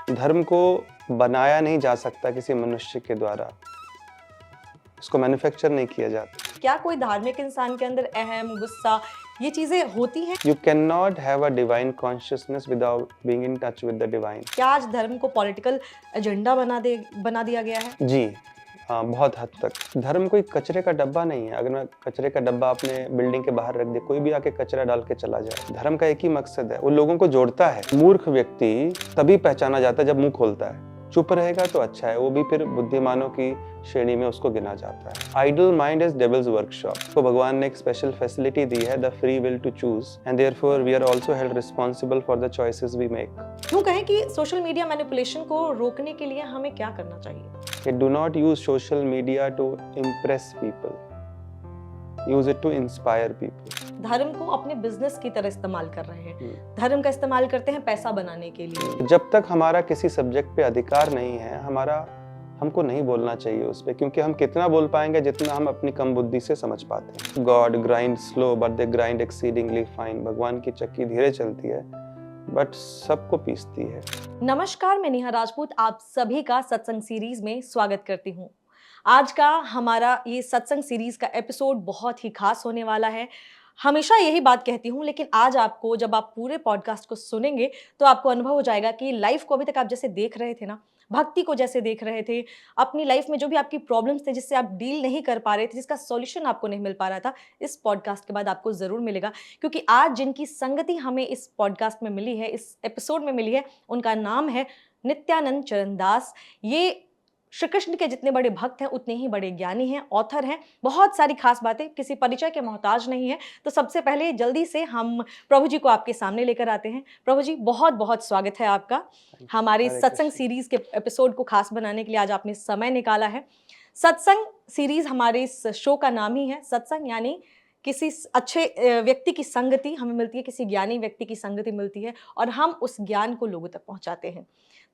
धर्म को बनाया नहीं जा सकता किसी मनुष्य के द्वारा, इसको मैन्युफैक्चर नहीं किया जाता। क्या कोई धार्मिक इंसान के अंदर अहम, गुस्सा, ये चीजें होती हैं? You cannot have a divine consciousness without being in touch with the divine. क्या आज धर्म को पॉलिटिकल एजेंडा बना दिया गया है? जी हाँ, बहुत हद तक। धर्म कोई कचरे का डब्बा नहीं है। अगर मैं कचरे का डब्बा अपने बिल्डिंग के बाहर रख दे, कोई भी आके कचरा डाल के चला जाए। धर्म का एक ही मकसद है, वो लोगों को जोड़ता है। मूर्ख व्यक्ति तभी पहचाना जाता है जब मुंह खोलता है। चुप रहेगा तो अच्छा है, वो भी फिर बुद्धिमानों की श्रेणी में उसको गिना जाता है। Idle mind is devil's workshop. तो भगवान ने एक स्पेशल फैसिलिटी दी है, the free will to choose, and therefore we are also held responsible for the choices we make. क्यों कहें कि सोशल मीडिया मैनिपुलेशन को रोकने के लिए हमें क्या करना चाहिए? Do not use social media to impress people. Use it to inspire people. धर्म को अपने बिजनेस की तरह इस्तेमाल कर रहे हैं। धर्म का इस्तेमाल करते हैं पैसा बनाने के लिए। जब तक हमारा किसी सब्जेक्ट पे अधिकार नहीं है, हमको नहीं बोलना चाहिए उस पे, क्योंकि हम कितना बोल पाएंगे जितना हम अपनी कम बुद्धि से समझ पाते हैं। God grind slow but they grind exceedingly fine. भगवान की चक्की धीरे चलती है बट सबको पीसती है। नमस्कार, मैं नेहा राजपूत आप सभी का सत्संग सीरीज में स्वागत करती हूँ। आज का हमारा ये सत्संग सीरीज का एपिसोड बहुत ही खास होने वाला है। हमेशा यही बात कहती हूँ, लेकिन आज आपको जब आप पूरे पॉडकास्ट को सुनेंगे तो आपको अनुभव हो जाएगा कि लाइफ को अभी तक आप जैसे देख रहे थे ना, भक्ति को जैसे देख रहे थे, अपनी लाइफ में जो भी आपकी प्रॉब्लम्स थे जिससे आप डील नहीं कर पा रहे थे, जिसका सॉल्यूशन आपको नहीं मिल पा रहा था, इस पॉडकास्ट के बाद आपको ज़रूर मिलेगा। क्योंकि आज जिनकी संगति हमें इस पॉडकास्ट में मिली है, इस एपिसोड में मिली है, उनका नाम है नित्यानंद चरणदास। ये श्री कृष्ण के जितने बड़े भक्त हैं उतने ही बड़े ज्ञानी हैं, ऑथर हैं। बहुत सारी खास बातें, किसी परिचय के मोहताज नहीं है। तो सबसे पहले जल्दी से हम प्रभु जी को आपके सामने लेकर आते हैं। प्रभु जी, बहुत बहुत स्वागत है आपका हमारे सत्संग सीरीज के एपिसोड को खास बनाने के लिए। आज आपने समय निकाला है। सत्संग सीरीज हमारे इस शो का नाम ही है सत्संग, यानी किसी अच्छे व्यक्ति की संगति हमें मिलती है, किसी ज्ञानी व्यक्ति की संगति मिलती है और हम उस ज्ञान को लोगों तक पहुंचाते हैं।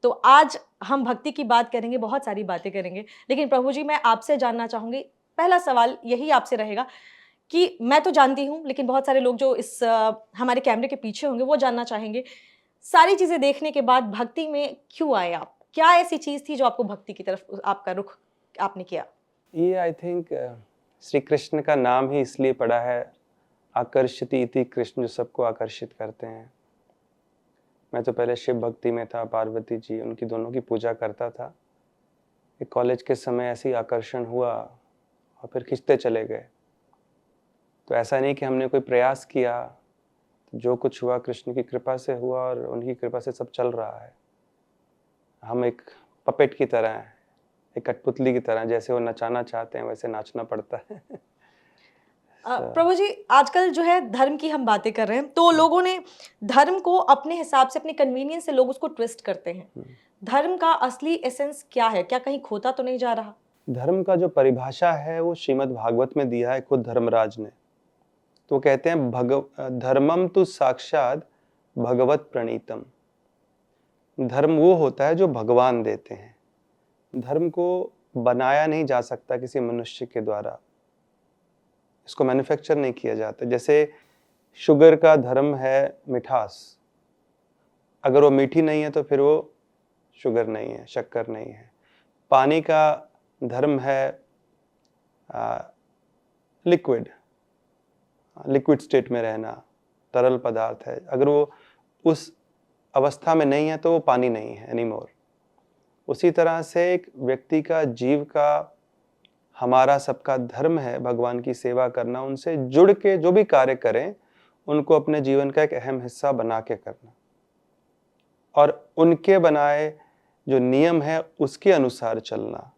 तो आज हम भक्ति की बात करेंगे, बहुत सारी बातें करेंगे, लेकिन प्रभु जी मैं आपसे जानना चाहूँगी, पहला सवाल यही आपसे रहेगा कि मैं तो जानती हूँ, लेकिन बहुत सारे लोग जो इस हमारे कैमरे के पीछे होंगे वो जानना चाहेंगे, सारी चीज़ें देखने के बाद भक्ति में क्यों आए आप? क्या ऐसी चीज़ थी जो आपको भक्ति की तरफ आपका रुख आपने किया? ये आई थिंक श्री कृष्ण का नाम ही इसलिए पड़ा है, आकर्षति इति कृष्ण, जो सबको आकर्षित करते हैं। मैं तो पहले शिव भक्ति में था, पार्वती जी, उनकी दोनों की पूजा करता था। एक कॉलेज के समय ऐसे ही आकर्षण हुआ और फिर खिंचते चले गए। तो ऐसा नहीं कि हमने कोई प्रयास किया, जो कुछ हुआ कृष्ण की कृपा से हुआ और उनकी कृपा से सब चल रहा है। हम एक पपेट की तरह हैं, एक कठपुतली की तरह, जैसे वो नचाना चाहते हैं वैसे नाचना पड़ता है। प्रभु जी, आजकल जो है धर्म की हम बातें कर रहे हैं, तो लोगों ने धर्म को अपने हिसाब से, अपने कन्वीनियंस से लोग उसको ट्विस्ट करते हैं। धर्म का असली एसेंस क्या है? क्या कहीं खोता तो नहीं जा रहा? धर्म का जो परिभाषा है वो श्रीमद् भागवत में दिया है खुद धर्मराज ने। तो कहते हैं धर्मम तो साक्षात भगवत प्रणीतम। धर्म वो होता है जो भगवान देते हैं। धर्म को बनाया नहीं जा सकता किसी मनुष्य के द्वारा, इसको मैन्युफैक्चर नहीं किया जाता। जैसे शुगर का धर्म है मिठास, अगर वो मीठी नहीं है तो फिर वो शुगर नहीं है, शक्कर नहीं है। पानी का धर्म है लिक्विड स्टेट में रहना, तरल पदार्थ है। अगर वो उस अवस्था में नहीं है तो वो पानी नहीं है एनीमोर। उसी तरह से एक व्यक्ति का, जीव का, हमारा सबका धर्म है भगवान की सेवा करना, उनसे जुड़ के जो भी कार्य करें उनको अपने जीवन का एक अहम हिस्सा बना के करना और उनके बनाए जो नियम है उसके अनुसार चलना,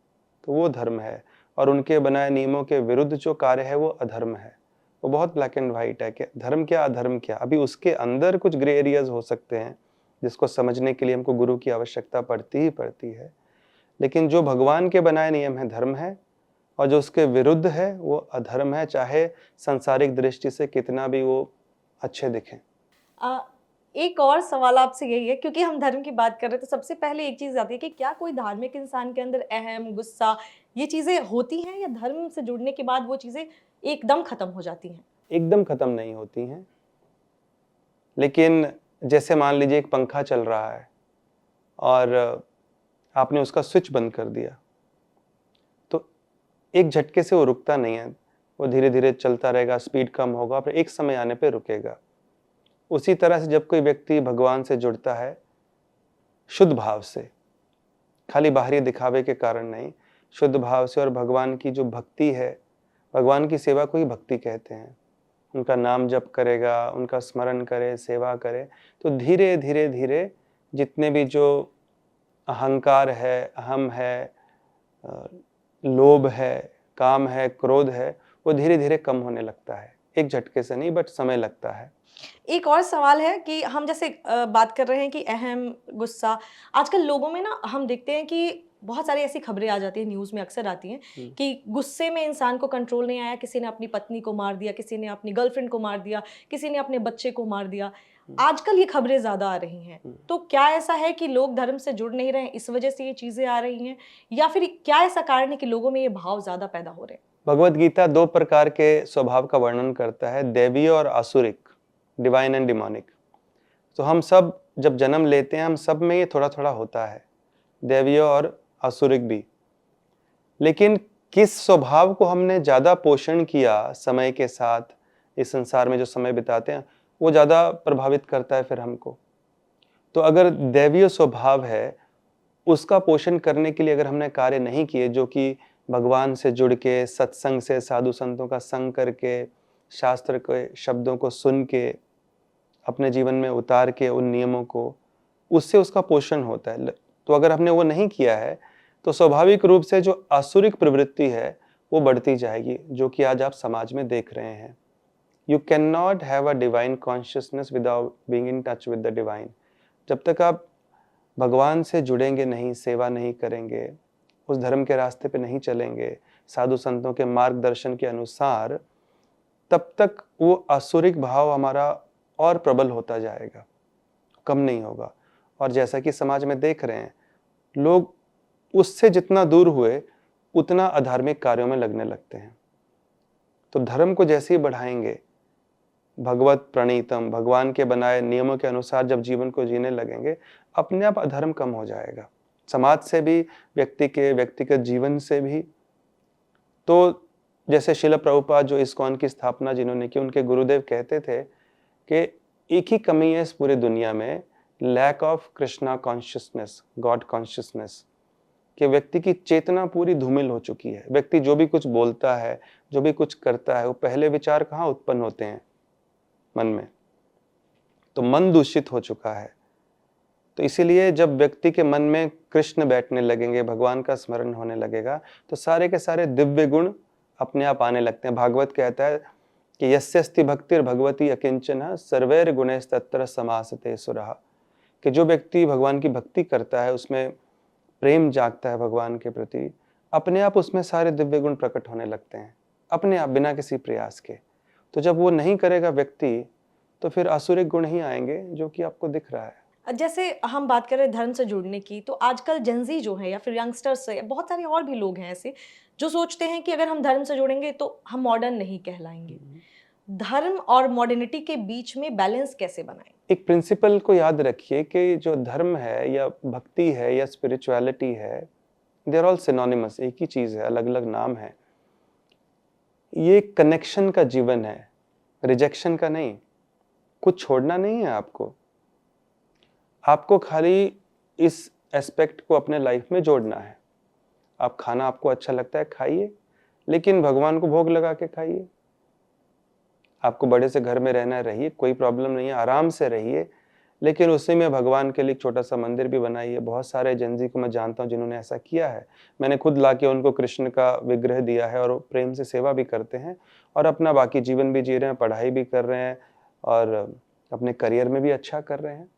तो वो धर्म है। और उनके बनाए नियमों के विरुद्ध जो कार्य है वो अधर्म है। वो बहुत ब्लैक एंड वाइट है कि धर्म क्या अधर्म क्या। अभी उसके अंदर कुछ ग्रे एरियाज हो सकते हैं जिसको समझने के लिए हमको गुरु की आवश्यकता पड़ती ही पड़ती है, लेकिन जो भगवान के बनाए नियम है धर्म है और जो उसके विरुद्ध है वो अधर्म है, चाहे सांसारिक दृष्टि से कितना भी वो अच्छे दिखें। एक और सवाल आपसे यही है, क्योंकि हम धर्म की बात कर रहे हैं, तो सबसे पहले एक चीज़ आती है कि क्या कोई धार्मिक इंसान के अंदर अहम, गुस्सा, ये चीज़ें होती हैं या धर्म से जुड़ने के बाद वो चीज़ें एकदम खत्म हो जाती हैं? एकदम खत्म नहीं होती हैं, लेकिन जैसे मान लीजिए एक पंखा चल रहा है, और आपने उसका स्विच बंद कर दिया, तो एक झटके से वो रुकता नहीं है, वो धीरे धीरे चलता रहेगा, स्पीड कम होगा, फिर एक समय आने पे रुकेगा। उसी तरह से जब कोई व्यक्ति भगवान से जुड़ता है शुद्ध भाव से, खाली बाहरी दिखावे के कारण नहीं, शुद्ध भाव से, और भगवान की जो भक्ति है, भगवान की सेवा को ही भक्ति कहते हैं, उनका नाम जप करेगा, उनका स्मरण करे, सेवा करे, तो धीरे धीरे धीरे जितने भी जो अहंकार है, अहम है, लोभ है, काम है, क्रोध है, वो धीरे धीरे कम होने लगता है। एक झटके से नहीं, बट समय लगता है। एक और सवाल है कि हम जैसे बात कर रहे हैं कि अहम, गुस्सा, आजकल लोगों में ना हम देखते हैं कि बहुत सारी ऐसी खबरें आ जाती हैं, न्यूज़ में अक्सर आती हैं कि गुस्से में इंसान को कंट्रोल नहीं आया, किसी ने अपनी पत्नी को मार दिया, किसी ने अपनी गर्लफ्रेंड को मार दिया, किसी ने अपने बच्चे को मार दिया। आजकल ये खबरें ज़्यादा आ रही हैं। तो क्या ऐसा है कि लोग धर्म से जुड़ नहीं रहे हैं, इस वजह से ये चीज़ें आ रही हैं, या फिर क्या ऐसा कारण है कि लोगों में ये भाव ज़्यादा पैदा हो रहे हैं? भगवत गीता 2 प्रकार के स्वभाव का वर्णन करता है, दैवीय और आसुरिक, डिवाइन एंड डिमोनिक। तो हम सब जब जन्म लेते हैं, हम सब में ये थोड़ा थोड़ा होता है, दैवीय और आसुरिक भी। लेकिन किस स्वभाव को हमने ज़्यादा पोषण किया समय के साथ, इस संसार में जो समय बिताते हैं, वो ज़्यादा प्रभावित करता है फिर हमको। तो अगर दैवीय स्वभाव है, उसका पोषण करने के लिए अगर हमने कार्य नहीं किए, जो कि भगवान से जुड़ के, सत्संग से, साधु संतों का संग करके, शास्त्र के शब्दों को सुन के, अपने जीवन में उतार के उन नियमों को, उससे उसका पोषण होता है। तो अगर हमने वो नहीं किया है, तो स्वाभाविक रूप से जो आसुरिक प्रवृत्ति है वो बढ़ती जाएगी, जो कि आज आप समाज में देख रहे हैं। You can not have a divine consciousness without being in touch with the divine. जब तक आप भगवान से जुड़ेंगे नहीं, सेवा नहीं करेंगे, उस धर्म के रास्ते पे नहीं चलेंगे, साधु संतों के मार्गदर्शन के अनुसार, तब तक वो आसुरिक भाव हमारा और प्रबल होता जाएगा, कम नहीं होगा। और जैसा कि समाज में देख रहे हैं, लोग उससे जितना दूर हुए उतना अधार्मिक कार्यों में लगने लगते हैं। तो धर्म को जैसे ही बढ़ाएंगे, भगवत प्रणीतम, भगवान के बनाए नियमों के अनुसार जब जीवन को जीने लगेंगे, अपने आप अधर्म कम हो जाएगा, समाज से भी, व्यक्ति के व्यक्तिगत जीवन से भी। तो जैसे शिला प्रभुपाद जो इस्कॉन की स्थापना जिन्होंने की, उनके गुरुदेव कहते थे कि एक ही कमी है इस पूरी दुनिया में, lack of Krishna consciousness, God consciousness, कि व्यक्ति की चेतना पूरी धूमिल हो चुकी है। व्यक्ति जो भी कुछ बोलता है, जो भी कुछ करता है, वो पहले विचार कहाँ उत्पन्न होते हैं? मन में। तो मन दूषित हो चुका है। तो इसीलिए जब व्यक्ति के मन में कृष्ण बैठने लगेंगे, भगवान का स्मरण होने लगेगा, तो सारे के सारे दिव्य गुण अपने आप आने लगते हैं। भागवत कहता है कि यस्यस्ति भक्तिर् भगवती अकिंचन सर्वैर गुणैस्तत्र समासते सुरः, कि जो व्यक्ति भगवान की भक्ति करता है, उसमें प्रेम जागता है भगवान के प्रति, अपने आप उसमें सारे दिव्य गुण प्रकट होने लगते हैं, अपने आप, बिना किसी प्रयास के। तो जब वो नहीं करेगा व्यक्ति, तो फिर आसुरिक गुण ही आएंगे, जो कि आपको दिख रहा है। जैसे हम बात करें धर्म से जुड़ने की, तो आजकल जेनजी जो है या फिर यंगस्टर्स है, बहुत सारे और भी लोग हैं ऐसे जो सोचते हैं कि अगर हम धर्म से जुड़ेंगे तो हम मॉडर्न नहीं कहलाएंगे। धर्म और मॉडर्निटी के बीच में बैलेंस कैसे बनाएं? एक प्रिंसिपल को याद रखिए कि जो धर्म है या भक्ति है या स्पिरिचुअलिटी है, दे आर ऑल सिनोनिमस, एक ही चीज है, अलग अलग नाम है। ये कनेक्शन का जीवन है, रिजेक्शन का नहीं। कुछ छोड़ना नहीं है आपको, आपको खाली इस एस्पेक्ट को अपने लाइफ में जोड़ना है। आप खाना आपको अच्छा लगता है, खाइए, लेकिन भगवान को भोग लगा के खाइए। आपको बड़े से घर में रहना है, रहिए, कोई प्रॉब्लम नहीं है, आराम से रहिए, लेकिन उसी में भगवान के लिए एक छोटा सा मंदिर भी बनाइए। बहुत सारे जेनजी को मैं जानता हूँ जिन्होंने ऐसा किया है। मैंने खुद लाके उनको कृष्ण का विग्रह दिया है, और वो प्रेम से सेवा भी करते हैं और अपना बाकी जीवन भी जी रहे हैं, पढ़ाई भी कर रहे हैं और अपने करियर में भी अच्छा कर रहे हैं।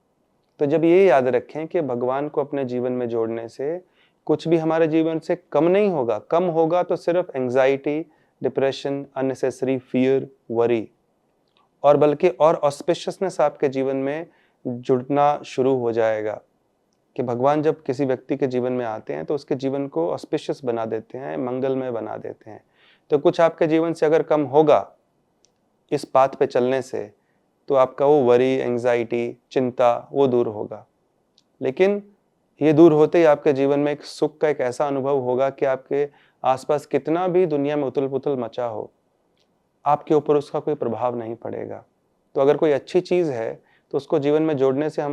तो जब ये याद रखें कि भगवान को अपने जीवन में जोड़ने से कुछ भी हमारे जीवन से कम नहीं होगा। कम होगा तो सिर्फ anxiety, depression, unnecessary fear, worry, और बल्कि और ऑस्पिशियसनेस आपके जीवन में जुड़ना शुरू हो जाएगा। कि भगवान जब किसी व्यक्ति के जीवन में आते हैं तो उसके जीवन को ऑस्पिशियस बना देते हैं, मंगलमय बना देते हैं। तो कुछ आपके जीवन से अगर कम होगा इस पाथ पे चलने से, तो आपका वो वरी, एंग्जाइटी, चिंता, वो दूर होगा। लेकिन ये दूर होते ही आपके जीवन में एक सुख का एक ऐसा अनुभव होगा कि आपके आसपास कितना भी दुनिया में उथल-पुथल मचा हो, आपके ऊपर उसका कोई प्रभाव नहीं पड़ेगा। तो अगर कोई अच्छी चीज़ है, तो उसको जीवन में जोड़ने से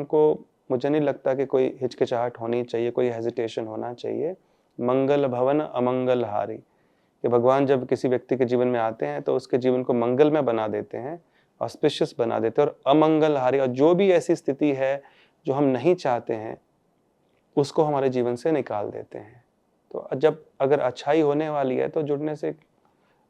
मुझे नहीं लगता कि कोई हिचकिचाहट होनी चाहिए, कोई हेजिटेशन होना चाहिए। मंगल भवन अमंगल हारी, कि भगवान जब किसी व्यक्ति के जीवन में आते हैं तो उसके जीवन को मंगलमय बना देते हैं, ऑस्पिशियस बना देते हैं, और अमंगल हारी, और जो भी ऐसी स्थिति है जो हम नहीं चाहते हैं उसको हमारे जीवन से निकाल देते हैं। तो जब अगर अच्छाई होने वाली है तो जुड़ने से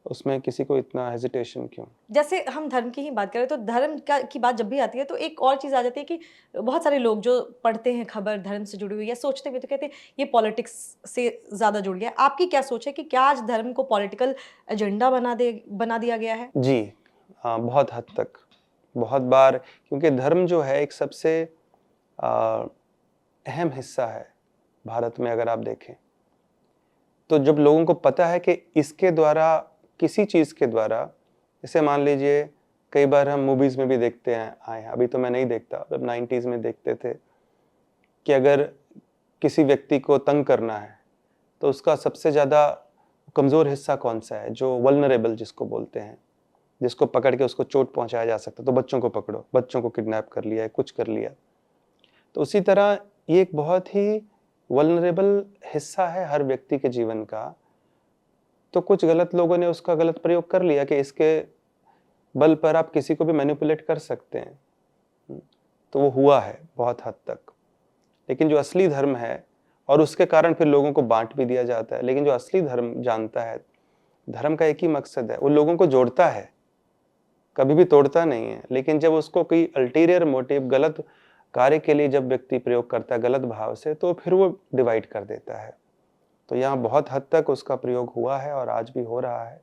उसमें किसी को इतना हेजिटेशन क्यों? जैसे हम धर्म की ही बात करें तो धर्म की बात जब भी आती है तो एक और चीज़ आ जाती है कि बहुत सारे लोग जो पढ़ते हैं खबर धर्म से जुड़ी हुई या सोचते भी तो कहते हैं ये पॉलिटिक्स से ज़्यादा जुड़ गया है। आपकी क्या सोच है कि क्या आज धर्म को पॉलिटिकल एजेंडा बना दिया गया है? जी, हाँ, बहुत हद तक। बहुत बार, क्योंकि धर्म जो है एक सबसे अ, अहम हिस्सा है भारत में, अगर आप देखें। तो जब लोगों को पता है कि इसके द्वारा, किसी चीज़ के द्वारा, जैसे मान लीजिए कई बार हम मूवीज़ में भी देखते हैं आए हैं, अभी तो मैं नहीं देखता, जब 90s में देखते थे कि अगर किसी व्यक्ति को तंग करना है तो उसका सबसे ज़्यादा कमज़ोर हिस्सा कौन-सा है, जो वल्नरेबल जिसको बोलते हैं, जिसको पकड़ के उसको चोट पहुँचाया जा सकता है, तो बच्चों को पकड़ो, बच्चों को किडनैप कर लिया है, कुछ कर लिया। तो उसी तरह ये एक बहुत ही वल्नरेबल हिस्सा है हर व्यक्ति के जीवन का। तो कुछ गलत लोगों ने उसका गलत प्रयोग कर लिया कि इसके बल पर आप किसी को भी मैनिपुलेट कर सकते हैं। तो वो हुआ है बहुत हद तक। लेकिन जो असली धर्म है, और उसके कारण फिर लोगों को बाँट भी दिया जाता है, लेकिन जो असली धर्म जानता है, धर्म का एक ही मकसद है, वो लोगों को जोड़ता है, कभी भी तोड़ता नहीं है। लेकिन जब उसको कोई अल्टीरियर मोटिव, गलत कार्य के लिए जब व्यक्ति प्रयोग करता है गलत भाव से, तो फिर वो डिवाइड कर देता है। तो यहाँ बहुत हद तक उसका प्रयोग हुआ है और आज भी हो रहा है।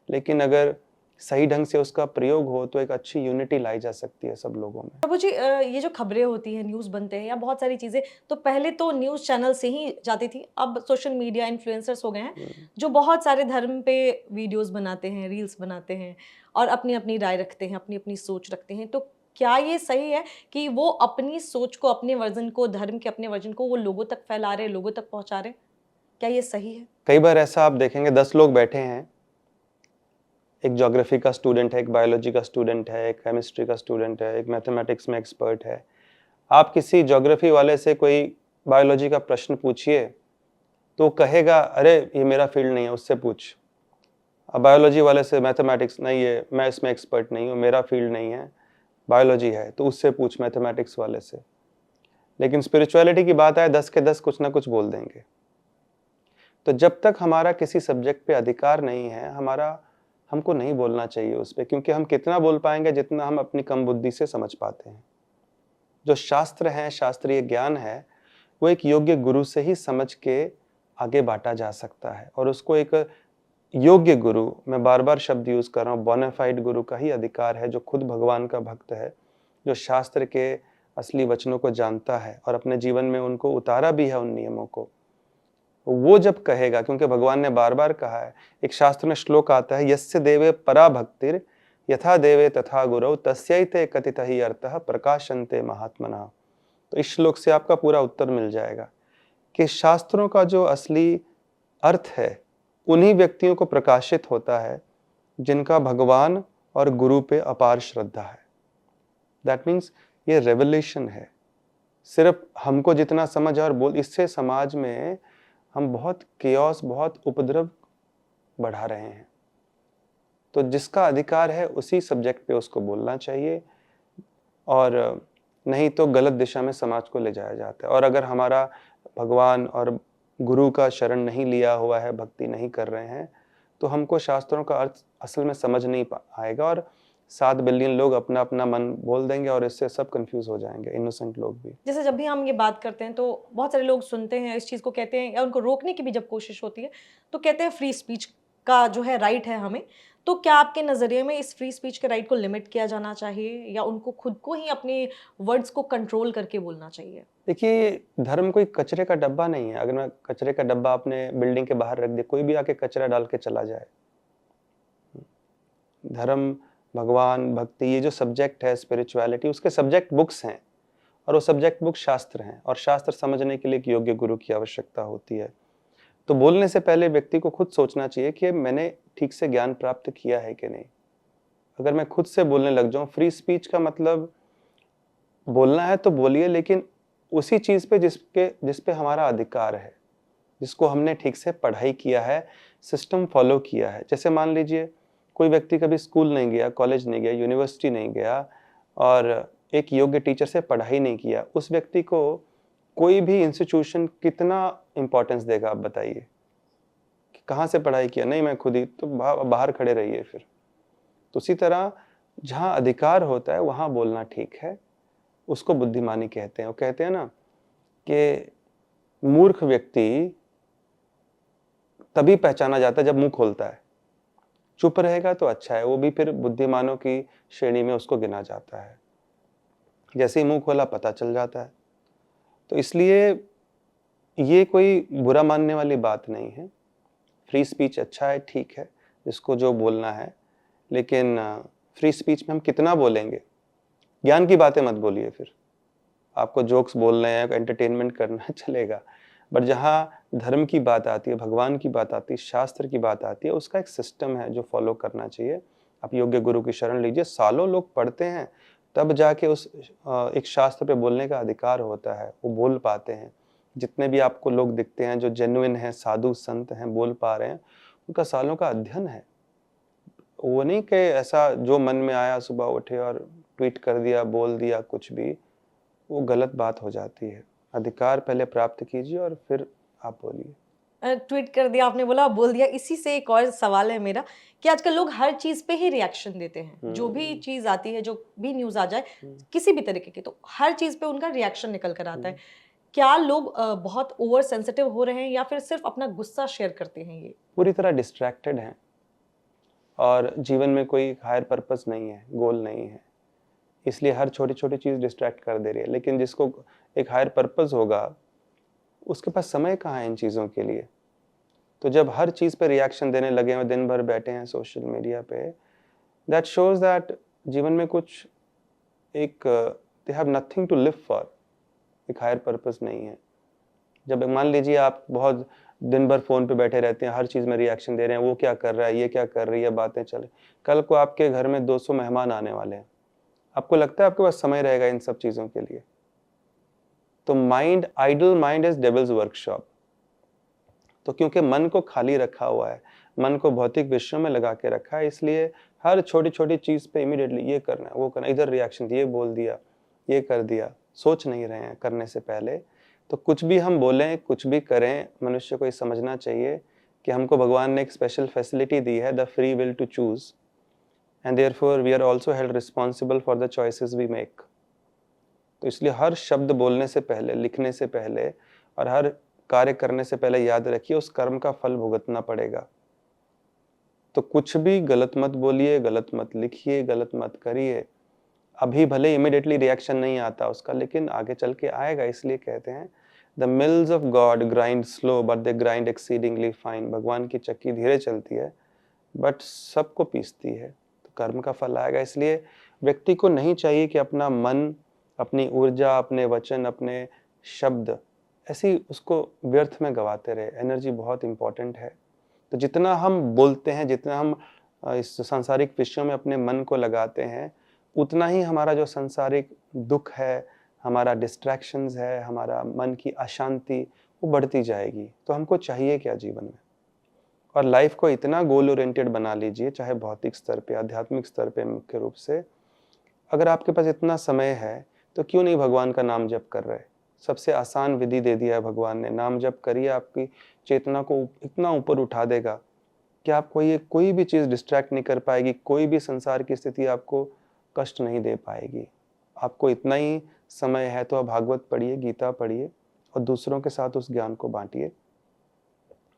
लेकिन अगर सही ढंग से उसका प्रयोग हो तो एक अच्छी यूनिटी लाई जा सकती है सब लोगों में। प्रभु जी, ये जो खबरें होती हैं, न्यूज़ बनते हैं या बहुत सारी चीज़ें, तो पहले तो न्यूज़ चैनल से ही जाती थी। अब सोशल मीडिया इन्फ्लुएंसर्स हो गए हैं, जो बहुत सारे धर्म पे वीडियोज़ बनाते हैं, रील्स बनाते हैं और अपनी-अपनी राय रखते हैं, अपनी-अपनी सोच रखते हैं। तो क्या ये सही है कि वो अपनी सोच को, अपने वर्ज़न को, धर्म के अपने वर्ज़न को वो लोगों तक फैला रहे हैं, लोगों तक पहुँचा रहे हैं? क्या ये सही है? कई बार ऐसा आप देखेंगे 10 लोग बैठे हैं, एक ज्योग्राफी का स्टूडेंट है, एक बायोलॉजी का स्टूडेंट है, एक केमिस्ट्री का स्टूडेंट है, एक मैथमेटिक्स में एक्सपर्ट है। आप किसी ज्योग्राफी वाले से कोई बायोलॉजी का प्रश्न पूछिए तो कहेगा अरे ये मेरा फील्ड नहीं है, उससे पूछ। अब बायोलॉजी वाले से मैथमेटिक्स, नहीं ये मैं इसमें एक्सपर्ट नहीं हूँ, मेरा फील्ड नहीं है, बायोलॉजी है, तो उससे पूछ मैथमेटिक्स वाले से। लेकिन स्पिरिचुअलिटी की बात आए 10 के 10 कुछ ना कुछ बोल देंगे। तो जब तक हमारा किसी सब्जेक्ट पे अधिकार नहीं है, हमको नहीं बोलना चाहिए उस पे, क्योंकि हम कितना बोल पाएंगे जितना हम अपनी कम बुद्धि से समझ पाते हैं। जो शास्त्र हैं, शास्त्रीय ज्ञान है, वो एक योग्य गुरु से ही समझ के आगे बांटा जा सकता है, और उसको एक योग्य गुरु, मैं बार-बार शब्द यूज कर रहा हूँ, बोनाफाइड गुरु का ही अधिकार है, जो खुद भगवान का भक्त है, जो शास्त्र के असली वचनों को जानता है और अपने जीवन में उनको उतारा भी है उन नियमों को। वो जब कहेगा, क्योंकि भगवान ने बार-बार कहा है, एक शास्त्र में श्लोक आता है, यस्य देवे परा भक्तिर् यथा देवे तथा गुरौ तस्यैते कथितः हि अर्थः प्रकाशन्ते महात्मनः। तो इस श्लोक से आपका पूरा उत्तर मिल जाएगा कि शास्त्रों का जो असली अर्थ है उन्हीं व्यक्तियों को प्रकाशित होता है जिनका भगवान और गुरु पे अपार श्रद्धा है। दैट मीन्स ये रेवलेशन है। सिर्फ हमको जितना समझ और बोल, इससे समाज में हम बहुत केओस, बहुत उपद्रव बढ़ा रहे हैं। तो जिसका अधिकार है उसी सब्जेक्ट पे उसको बोलना चाहिए, और नहीं तो गलत दिशा में समाज को ले जाया जाता है। और अगर हमारा भगवान और गुरु का शरण नहीं लिया हुआ है, भक्ति नहीं कर रहे हैं, तो हमको शास्त्रों का अर्थ असल में समझ नहीं आएगा, और 7 बिलियन लोग अपना अपना मन बोल देंगे और इससे सब कंफ्यूज हो जाएंगे, इनोसेंट लोग भी। जैसे जब भी हम ये बात करते हैं तो बहुत सारे लोग सुनते हैं इस चीज़ को, कहते हैं या उनको रोकने की भी जब कोशिश होती है तो कहते हैं फ्री स्पीच का जो है राइट है हमें। तो क्या आपके नज़रिए में इस फ्री स्पीच के राइट को लिमिट किया जाना चाहिए या उनको खुद को ही अपने वर्ड्स को कंट्रोल करके बोलना चाहिए? देखिए, धर्म कोई कचरे का डब्बा नहीं है। अगर मैं कचरे का डब्बा अपने बिल्डिंग के बाहर रख दे, कोई भी आके कचरा डाल के चला जाए। धर्म, भगवान, भक्ति, ये जो सब्जेक्ट है, स्पिरिचुअलिटी, उसके सब्जेक्ट बुक्स हैं, और वो सब्जेक्ट बुक शास्त्र हैं, और शास्त्र समझने के लिए एक योग्य गुरु की आवश्यकता होती है। तो बोलने से पहले व्यक्ति को खुद सोचना चाहिए कि मैंने ठीक से ज्ञान प्राप्त किया है कि नहीं। अगर मैं खुद से बोलने लग जाऊं, फ्री स्पीच का मतलब बोलना है तो बोलिए, लेकिन उसी चीज पे जिस पे हमारा अधिकार है, जिसको हमने ठीक से पढ़ाई किया है, सिस्टम फॉलो किया है। जैसे मान लीजिए कोई व्यक्ति कभी स्कूल नहीं गया, कॉलेज नहीं गया, यूनिवर्सिटी नहीं गया और एक योग्य टीचर से पढ़ाई नहीं किया, उस व्यक्ति को कोई भी इंस्टीट्यूशन कितना इंपॉर्टेंस देगा, आप बताइए। कहाँ से पढ़ाई किया? नहीं, मैं खुद ही। तो बाहर खड़े रहिए फिर। तो उसी तरह जहाँ अधिकार होता है वहाँ बोलना ठीक है, उसको बुद्धिमानी कहते हैं। वो कहते हैं ना कि मूर्ख व्यक्ति तभी पहचाना जाता है जब मुंह खोलता है। चुप रहेगा तो अच्छा है, वो भी फिर बुद्धिमानों की श्रेणी में उसको गिना जाता है। जैसे ही मुंह खोला पता चल जाता है। तो इसलिए ये कोई बुरा मानने वाली बात नहीं है। फ्री स्पीच अच्छा है, ठीक है, जिसको जो बोलना है, लेकिन फ्री स्पीच में हम कितना बोलेंगे? ज्ञान की बातें मत बोलिए फिर। आपको जोक्स बोलने हैं, एंटरटेनमेंट करना है, चलेगा, बट जहाँ धर्म की बात आती है, भगवान की बात आती है, शास्त्र की बात आती है, उसका एक सिस्टम है जो फॉलो करना चाहिए। आप योग्य गुरु की शरण लीजिए। सालों लोग पढ़ते हैं, तब जाके उस एक शास्त्र पे बोलने का अधिकार होता है, वो बोल पाते हैं। जितने भी आपको लोग दिखते हैं जो जेन्युइन हैं, साधु संत हैं, बोल पा रहे हैं, उनका सालों का अध्ययन है। वो नहीं कि ऐसा जो मन में आया सुबह उठे और ट्वीट कर दिया, बोल दिया कुछ भी, वो गलत बात हो जाती है। अधिकार पहले प्राप्त कीजिए और फिर आप बोलिए। ट्वीट कर दिया, आपने बोला बोल दिया, इसी से एक और सवाल है मेरा कि आजकल लोग हर चीज पे ही रिएक्शन देते हैं। जो भी चीज आती है, जो भी न्यूज आ जाए, किसी भी तरीके की, तो हर चीज पे उनका रिएक्शन निकल कर आता है। क्या लोग बहुत ओवर सेंसिटिव हो रहे हैं या फिर सिर्फ अपना गुस्सा शेयर करते हैं? ये पूरी तरह डिस्ट्रैक्टेड हैं और जीवन में कोई हायर पर्पस नहीं है, गोल नहीं है, इसलिए हर छोटी छोटी चीज डिस्ट्रैक्ट कर दे रही है। लेकिन जिसको एक हायर पर्पस होगा, उसके पास समय कहाँ है इन चीजों के लिए? तो जब हर चीज पे रिएक्शन देने लगे हैं, दिन भर बैठे हैं सोशल मीडिया पे, दैट शोज दैट जीवन में कुछ एक they have nothing to live for, एक हायर पर्पस नहीं है। जब मान लीजिए आप बहुत दिन भर फोन पे बैठे रहते हैं, हर चीज में रिएक्शन दे रहे हैं, वो क्या कर रहा है, ये क्या कर रही है, बातें चले, कल को आपके घर में 200 मेहमान आने वाले हैं, आपको लगता है आपके पास समय रहेगा इन सब चीजों के लिए? तो mind, idle mind is devil's workshop. तो क्योंकि मन को खाली रखा हुआ है, मन को भौतिक विषयों में लगा के रखा है, इसलिए हर छोटी छोटी चीज पे इमीडिएटली ये करना है, वो करना, इधर रिएक्शन, ये बोल दिया, ये कर दिया, सोच नहीं रहे हैं करने से पहले। तो कुछ भी हम बोलें, कुछ भी करें, मनुष्य को ये समझना चाहिए कि हमको भगवान ने एक स्पेशल फैसिलिटी दी है, the free will to choose, and therefore we are also held responsible for the choices we make. तो इसलिए हर शब्द बोलने से पहले, लिखने से पहले और हर कार्य करने से पहले याद रखिए उस कर्म का फल भुगतना पड़ेगा। तो कुछ भी गलत मत बोलिए, गलत मत लिखिए, गलत मत करिए। अभी भले इमीडिएटली रिएक्शन नहीं आता उसका, लेकिन आगे चल के आएगा। इसलिए कहते हैं the mills of God grind slow but they grind exceedingly fine. भगवान की चक्की धीरे चलती है बट सबको पीसती है, तो कर्म का फल आएगा। इसलिए व्यक्ति को नहीं चाहिए कि अपना मन, अपनी ऊर्जा, अपने वचन, अपने शब्द ऐसी उसको व्यर्थ में गवाते रहे। एनर्जी बहुत इंपॉर्टेंट है। तो जितना हम बोलते हैं, जितना हम इस सांसारिक विषयों में अपने मन को लगाते हैं, उतना ही हमारा जो सांसारिक दुख है, हमारा डिस्ट्रैक्शंस है, हमारा मन की अशांति, वो बढ़ती जाएगी। तो हमको चाहिए क्या जीवन में? और लाइफ को इतना गोल ओरिएंटेड बना लीजिए, चाहे भौतिक स्तर पे, आध्यात्मिक स्तर पे मुख्य रूप से। अगर आपके पास इतना समय है तो क्यों नहीं भगवान का नाम जप कर रहे? सबसे आसान विधि दे दिया है भगवान ने, नाम जप करिए, आपकी चेतना को इतना ऊपर उठा देगा कि आपको ये कोई भी चीज़ डिस्ट्रैक्ट नहीं कर पाएगी, कोई भी संसार की स्थिति आपको कष्ट नहीं दे पाएगी। आपको इतना ही समय है तो आप भागवत पढ़िए, गीता पढ़िए और दूसरों के साथ उस ज्ञान को बांटिए।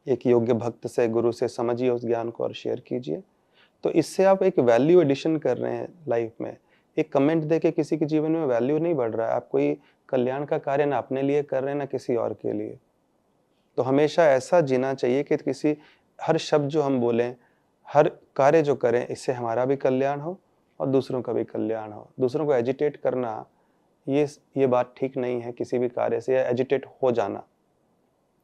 एक योग्य भक्त से, गुरु से समझिए उस ज्ञान को और शेयर कीजिए। तो इससे आप एक वैल्यू एडिशन कर रहे हैं लाइफ में। एक कमेंट देके किसी के जीवन में वैल्यू नहीं बढ़ रहा है। आप कोई कल्याण का कार्य ना अपने लिए कर रहे हैं, ना किसी और के लिए। तो हमेशा ऐसा जीना चाहिए कि किसी हर शब्द जो हम बोलें, हर कार्य जो करें, इससे हमारा भी कल्याण हो और दूसरों का भी कल्याण हो। दूसरों को एजिटेट करना ये बात ठीक नहीं है किसी भी कार्य से, या एजिटेट हो जाना,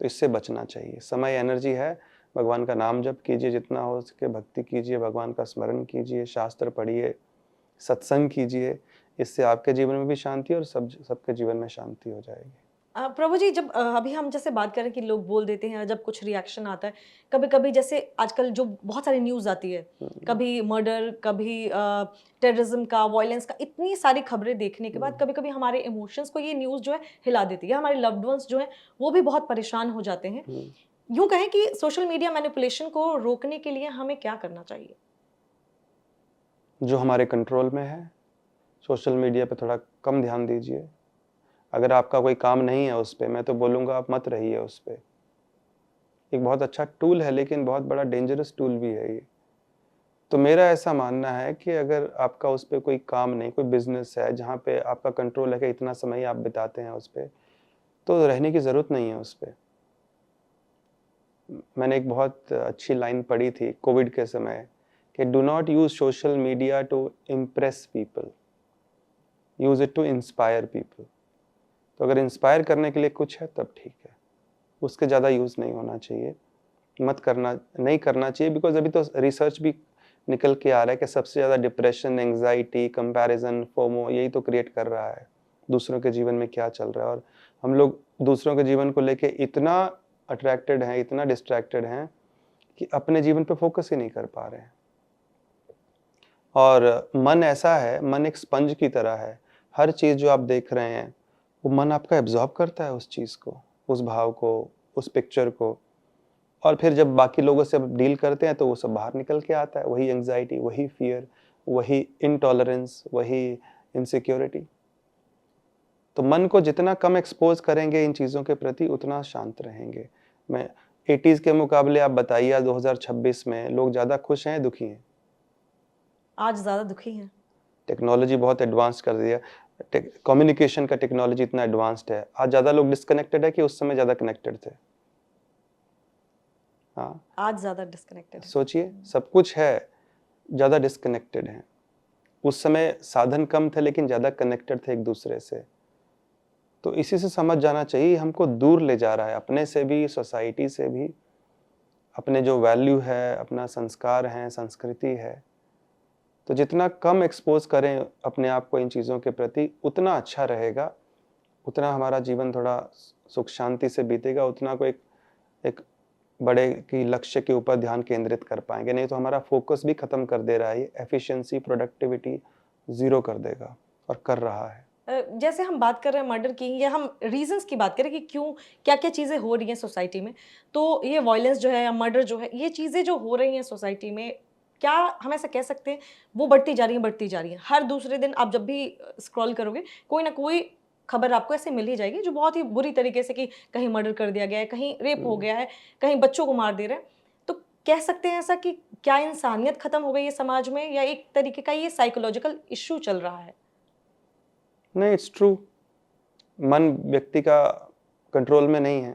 तो इससे बचना चाहिए। समय एनर्जी है, भगवान का नाम जप कीजिए, जितना हो सके भक्ति कीजिए, भगवान का स्मरण कीजिए, शास्त्र पढ़िए, सत्संग कीजिए। इससे आपके जीवन में भी शांति और सबके जीवन में शांति हो जाएगी। प्रभु जी, जब अभी हम जैसे बात करें कि लोग बोल देते हैं जब कुछ रिएक्शन आता है, कभी-कभी जैसे आजकल जो बहुत सारी न्यूज़ आती है, कभी मर्डर, कभी टेररिज्म का, वायलेंस का, इतनी सारी खबरें देखने के बाद कभी-कभी हमारे इमोशंस को ये न्यूज़ जो है हिला देती है। हमारे लव्ड वंस जो हैं वो भी बहुत परेशान हो जाते हैं। यूँ कहें कि सोशल मीडिया मैनिपुलेशन को रोकने के लिए हमें क्या करना चाहिए? जो हमारे कंट्रोल में है, सोशल मीडिया पे थोड़ा कम ध्यान दीजिए। अगर आपका कोई काम नहीं है उस पे, मैं तो बोलूँगा आप मत रहिए उस पे। एक बहुत अच्छा टूल है, लेकिन बहुत बड़ा डेंजरस टूल भी है ये। तो मेरा ऐसा मानना है कि अगर आपका उस पे कोई काम नहीं, कोई बिजनेस है जहाँ पे आपका कंट्रोल है कि इतना समय आप बिताते हैं उस पे, तो रहने की ज़रूरत नहीं है उस पे। मैंने एक बहुत अच्छी लाइन पढ़ी थी कोविड के समय कि do not use social media to impress people, use it to inspire people. तो अगर इंस्पायर करने के लिए कुछ है तब ठीक है, उसके ज़्यादा यूज़ नहीं होना चाहिए, नहीं करना चाहिए। बिकॉज अभी तो रिसर्च भी निकल के आ रहा है कि सबसे ज़्यादा डिप्रेशन, एंग्जाइटी, कंपैरिजन, फोमो यही तो क्रिएट कर रहा है दूसरों के जीवन में क्या चल रहा है। और हम लोग दूसरों के जीवन को लेके इतना अट्रैक्टेड हैं, इतना डिस्ट्रैक्टेड हैं कि अपने जीवन पे फोकस ही नहीं कर पा रहे हैं। और मन ऐसा है, मन एक स्पंज की तरह है। हर चीज़ जो आप देख रहे हैं वो मन आपका एब्जॉर्ब करता है उस चीज़ को, उस भाव को, उस पिक्चर को। और फिर जब बाकी लोगों से डील करते हैं तो वो सब बाहर निकल के आता है, वही एंग्जाइटी, वही फियर, वही इनटॉलरेंस, वही इनसिक्योरिटी। तो मन को जितना कम एक्सपोज करेंगे इन चीज़ों के प्रति, उतना शांत रहेंगे। मैं 80s के मुकाबले आप बताइए 2026 में लोग ज़्यादा खुश हैं, दुखी हैं? आज ज़्यादा दुखी हैं। टेक्नोलॉजी बहुत एडवांस कर दिया, कम्युनिकेशन का टेक्नोलॉजी इतना एडवांस्ड है। आज ज़्यादा लोग डिस्कनेक्टेड है कि उस समय ज़्यादा कनेक्टेड थे? हाँ, आज ज़्यादा डिस्कनेक्टेड है। सोचिए, सब कुछ है, ज़्यादा डिस्कनेक्टेड हैं। उस समय साधन कम थे लेकिन ज़्यादा कनेक्टेड थे एक दूसरे से। तो इसी से समझ जाना चाहिए हमको दूर ले जा रहा है, अपने से भी, सोसाइटी से भी, अपने जो वैल्यू है, अपना संस्कार है, संस्कृति है। तो जितना कम एक्सपोज करें अपने आप को इन चीज़ों के प्रति, उतना अच्छा रहेगा, उतना हमारा जीवन थोड़ा सुख शांति से बीतेगा, उतना को एक बड़े की लक्ष्य के ऊपर ध्यान केंद्रित कर पाएंगे। नहीं तो हमारा फोकस भी खत्म कर दे रहा है, एफिशिएंसी, प्रोडक्टिविटी ज़ीरो कर देगा और कर रहा है। जैसे हम बात कर रहे हैं मर्डर की, या हम रीजंस की बात करें कि क्यों क्या-क्या चीज़ें हो रही हैं सोसाइटी में, तो ये वायलेंस जो है या मर्डर जो है, ये चीज़ें जो हो रही हैं सोसाइटी में, क्या हम ऐसा कह सकते हैं वो बढ़ती जा रही हैं, बढ़ती जा रही हैं? हर दूसरे दिन आप जब भी स्क्रॉल करोगे, कोई ना कोई खबर आपको ऐसे मिल ही जाएगी जो बहुत ही बुरी तरीके से, कि कहीं मर्डर कर दिया गया है, कहीं रेप हो गया है, कहीं बच्चों को मार दे रहे हैं। तो कह सकते हैं ऐसा कि क्या इंसानियत खत्म हो गई है समाज में, या एक तरीके का ये साइकोलॉजिकल इश्यू चल रहा है? नहीं, इट्स ट्रू। मन व्यक्ति का कंट्रोल में नहीं है